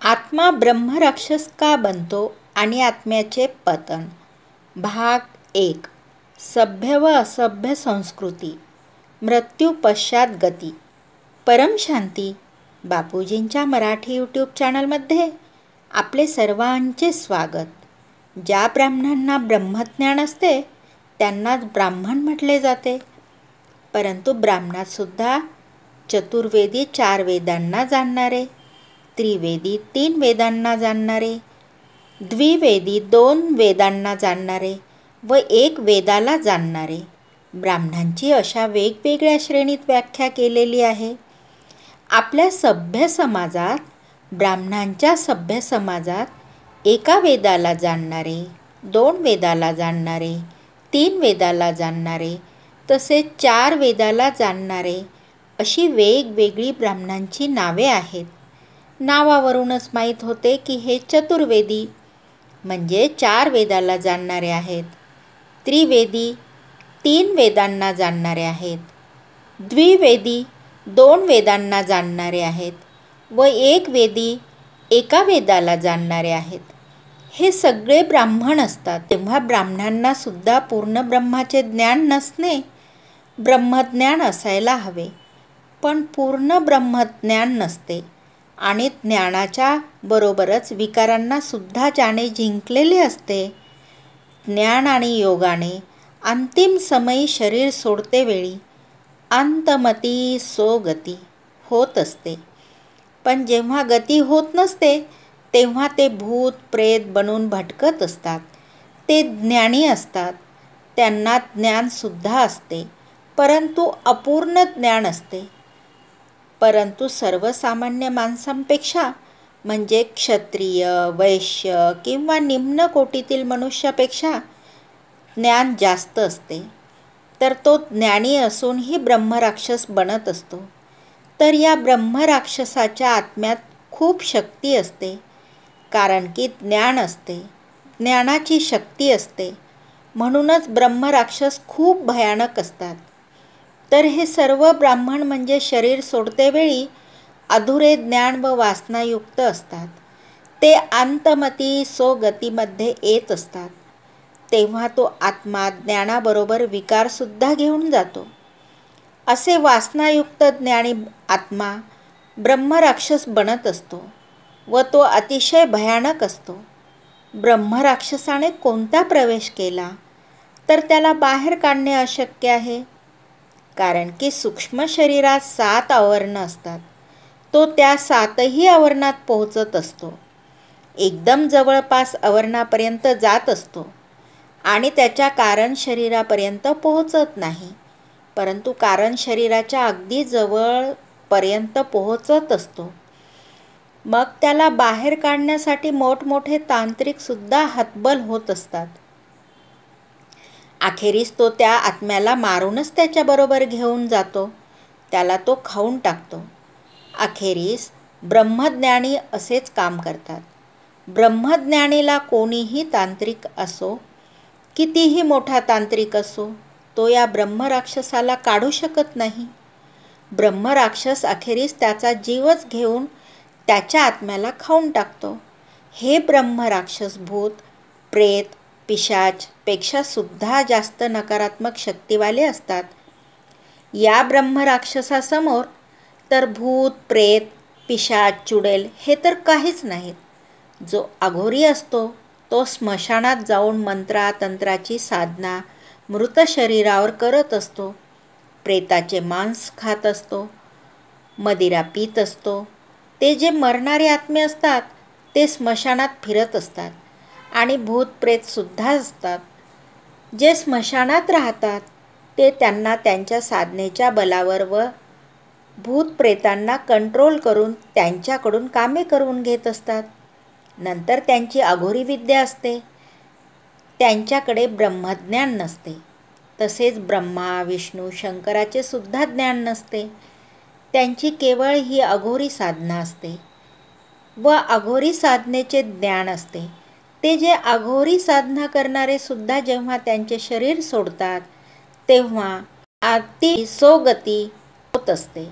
आत्मा ब्रह्मराक्षस का बनतो आणि आत्म्याचे पतन. भाग 1. सभ्य व असभ्य संस्कृती. मृत्यू पश्चात गती. परमशांती बापूजींच्या मराठी यूट्यूब चॅनलमध्ये आपले सर्वांचे स्वागत. ज्या ब्राह्मणांना ब्रह्मज्ञान असते त्यांनाच ब्राह्मण म्हटले जाते. परंतु ब्राह्मणातसुद्धा चतुर्वेदी 4 वेदांना जाणणारे, त्रिवेदी 3 वेदांना जाणणारे, द्विवेदी 2 वेदांना जाणणारे व 1 वेदाला जाणणारे ब्राह्मणांची अशा वेगवेगळ्या श्रेणीत व्याख्या केलेली आहे. आपल्या सभ्य समाजात, ब्राह्मणांच्या सभ्य समाजात 1 वेदाला जाणणारे, 2 वेदाला जाणणारे, 3 वेदाला जाणणारे तसेच 4 वेदाला जाणणारे अशी वेगवेगळी ब्राह्मणांची नावे आहेत. नावावरूनच माहीत होते की हे चतुर्वेदी म्हणजे 4 वेदाला जाणणारे आहेत, त्रिवेदी 3 वेदांना जाणणारे आहेत, द्विवेदी 2 वेदांना जाणणारे आहेत व 1 वेदी 1 वेदाला जाणणारे आहेत. हे सगळे ब्राह्मण असतात. तेव्हा ब्राह्मणांना सुद्धा पूर्ण ब्रह्माचे ज्ञान नसणे, ब्रह्मज्ञान असायला हवे. पण पूर्ण ब्रह्मज्ञान नसते आणि ज्ञानाच्या बरोबरच विकारांना सुद्धा ज्याने जिंकलेले असते, ज्ञान आणि योगाने अंतिम समयी शरीर सोडते वेळी अंतमती सो गती होत असते. पण जेव्हा गती होत नसते तेव्हा ते भूत प्रेत बनून भटकत असतात. ते ज्ञानी असतात, त्यांना ज्ञानसुद्धा असते, परंतु अपूर्ण ज्ञान असते. परंतु सर्वसामान्य माणसांपेक्षा म्हणजे क्षत्रिय, वैश्य किंवा निम्न कोटीतील मनुष्यापेक्षा ज्ञान जास्त असते. तर तो ज्ञानी असूनही ब्रह्मराक्षस बनत असतो. तर या ब्रह्मराक्षसाच्या आत्म्यात खूप शक्ती असते, कारण की ज्ञान असते, ज्ञानाची शक्ती असते. म्हणूनच ब्रह्मराक्षस खूप भयानक असतात. तर हे सर्व ब्राह्मण म्हणजे शरीर सोडते वेळी अधुरे ज्ञान व वासनायुक्त असतात. ते अंतमती सो गतीमध्ये येत असतात. तेव्हा तो आत्मा ज्ञानाबरोबर विकारसुद्धा घेऊन जातो. असे वासनायुक्त ज्ञानी आत्मा ब्रह्मराक्षस बनत असतो व तो अतिशय भयानक असतो. ब्रह्मराक्षसाने कोणता प्रवेश केला तर त्याला बाहेर काढणे अशक्य आहे, कारण की सूक्ष्म शरीरात 7 आवरणं असतात. तो त्या 7ही आवरणात पोहोचत असतो. एकदम जवळपास आवरणापर्यंत जात असतो आणि त्याच्या कारण शरीरापर्यंत पोहोचत नाही, परंतु कारण शरीराच्या अगदी जवळपर्यंत पोहोचत असतो. मग त्याला बाहेर काढण्यासाठी मोठमोठे तांत्रिकसुद्धा हतबल होत असतात. अखेरीस तो त्या आत्म्याला मारूनच त्याच्याबरोबर घेऊन जातो, त्याला तो खाऊन टाकतो. अखेरीस ब्रह्मज्ञानी असेच काम करतात. ब्रह्मज्ञानीला कोणीही तांत्रिक असो, कितीही मोठा तांत्रिक असो, तो या ब्रह्मराक्षसाला काढू शकत नाही. ब्रह्मराक्षस अखेरीस त्याचा जीवच घेऊन त्याच्या आत्म्याला खाऊन टाकतो. हे ब्रह्मराक्षस भूत प्रेत पिशाच पेक्षा सुद्धा जास्त नकारात्मक शक्तीवाले असतात. या ब्रह्मराक्षसासमोर तर भूत प्रेत पिशाच चुडेल हे तर काहीच नाहीत. जो अघोरी असतो तो स्मशानात जाऊन मंत्रातंत्राची साधना मृत शरीरावर करत असतो, प्रेताचे मांस खात असतो, मदिरा पीत असतो. ते जे मरणारे आत्मे असतात ते स्मशानात फिरत असतात आणि भूत प्रेतसुद्धा असतात. जे स्मशानात राहतात ते त्यांना त्यांच्या साधनेच्या बलावर व भूत प्रेतांना कंट्रोल करून त्यांच्याकडून कामे करून घेत असतात. नंतर त्यांची अघोरी विद्या असते. त्यांच्याकडे ब्रह्मज्ञान नसते. तसेच ब्रह्मा विष्णू शंकराचे सुद्धा ज्ञान नसते. त्यांची केवळ ही अघोरी साधना असते व अघोरी साधनेचे ज्ञान असते. ते जे अघोरी साधना करणारे सुद्धा जेव्हा त्यांचे शरीर सोडतात तेव्हा अति सोगती होत असते.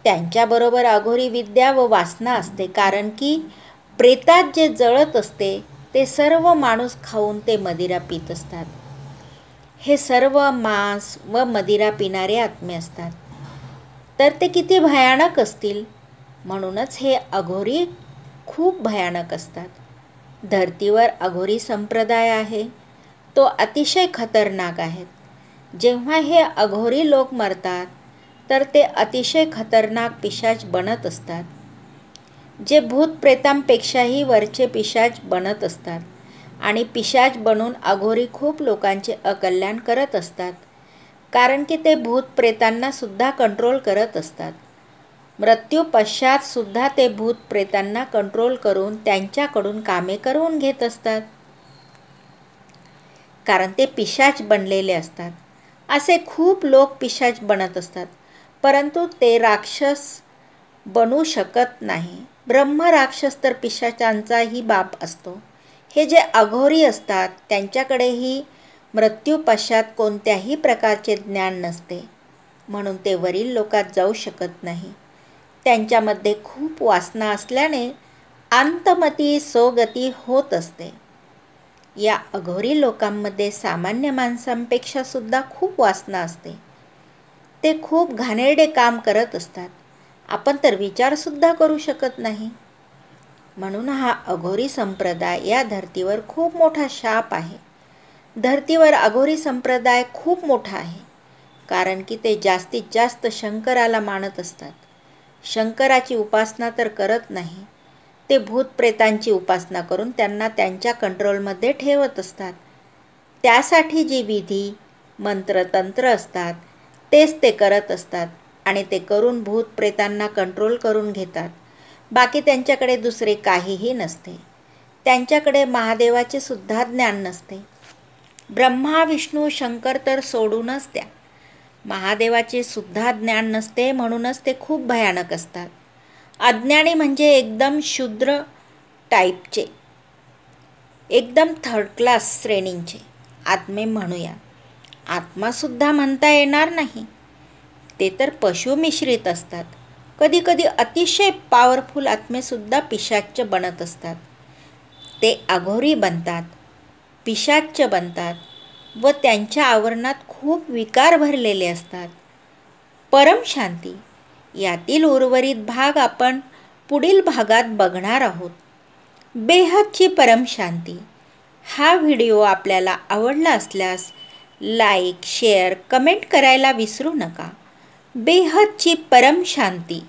त्यांच्याबरोबर अघोरी विद्या व वासना असते, कारण की प्रेतात जे जळत असते ते सर्व माणूस खाऊन ते मदिरा पित असतात. हे सर्व मांस व मदिरा पिणारे आत्मे असतात. तर ते किती भयानक असतील. म्हणूनच हे अघोरी खूप भयानक असतात. धर्तीवर अघोरी संप्रदाय आहे, तो अतिशय खतरनाक आहे. जेव्हा हे अघोरी लोक मरतात तर ते अतिशय खतरनाक पिशाच बनत असतात, जे भूत प्रेतांपेक्षाही वरचे पिशाच बनत असतात. आणि पिशाच बनून अघोरी खूप लोकांचे अकल्याण करत असतात, कारण की ते भूत प्रेतांना सुद्धा कंट्रोल करत असतात. मृत्यू पश्चात सुद्धा ते भूत प्रेतांना कंट्रोल करून त्यांच्याकडून कामे करून घेत असतात, कारण ते पिशाच बनलेले असतात. असे खूप लोक पिशाच बनत असतात, परंतु ते राक्षस बनू शकत नाही. ब्रह्म राक्षस तर पिशाचांचाही बाप असतो. हे जे अघोरी असतात त्यांच्याकडेही मृत्यू पश्चात कोणत्याही प्रकारचे ज्ञान नसते, म्हणून ते वरील लोकात जाऊ शकत नाही. त्यांच्यामध्ये खूप वासना असल्याने अंतमती सोगती होत असते. या अघोरी लोकांमध्ये सामान्य माणसांपेक्षा सुद्धा खूप वासना असते. ते खूप घाणेरडे काम करत असतात. आपण तर विचारसुद्धा करू शकत नाही. म्हणून हा अघोरी संप्रदाय या धर्तीवर खूप मोठा शाप आहे. धर्तीवर अघोरी संप्रदाय खूप मोठा आहे, कारण की ते जास्तीत जास्त शंकराला मानत असतात. शंकराची उपासना तर करत नाही, ते भूतप्रेतांची उपासना करून त्यांना त्यांच्या कंट्रोलमध्ये ठेवत असतात. त्यासाठी जी विधी मंत्रतंत्र असतात तेच ते करत असतात आणि ते करून भूतप्रेतांना कंट्रोल करून घेतात. बाकी त्यांच्याकडे दुसरे काहीही नसते. त्यांच्याकडे महादेवाचे सुद्धा ज्ञान नसते. ब्रह्मा विष्णू शंकर तर सोडूनच द्या, महादेवाचे सुद्धा ज्ञान नसते. म्हणूनच ते खूप भयानक असतात. अज्ञानी म्हणजे एकदम शूद्र टाईपचे, एकदम थर्ड क्लास श्रेणींचे आत्मे म्हणूया. आत्मासुद्धा म्हणता येणार नाही, ते तर पशु मिश्रित असतात. कधीकधी अतिशय पॉवरफुल आत्मेसुद्धा पिशाच्च बनत असतात. ते अघोरी बनतात, पिशाच्च बनतात व त्यांच्या आवरणात खूप विकार भरलेले असतात. परमशांती यातील उर्वरित भाग आपण पुढील भागात बघणार आहोत. बेहदची परमशांती. हा व्हिडिओ आपल्याला आवडला असल्यास लाईक, शेअर, कमेंट करायला विसरू नका. बेहदची परमशांती.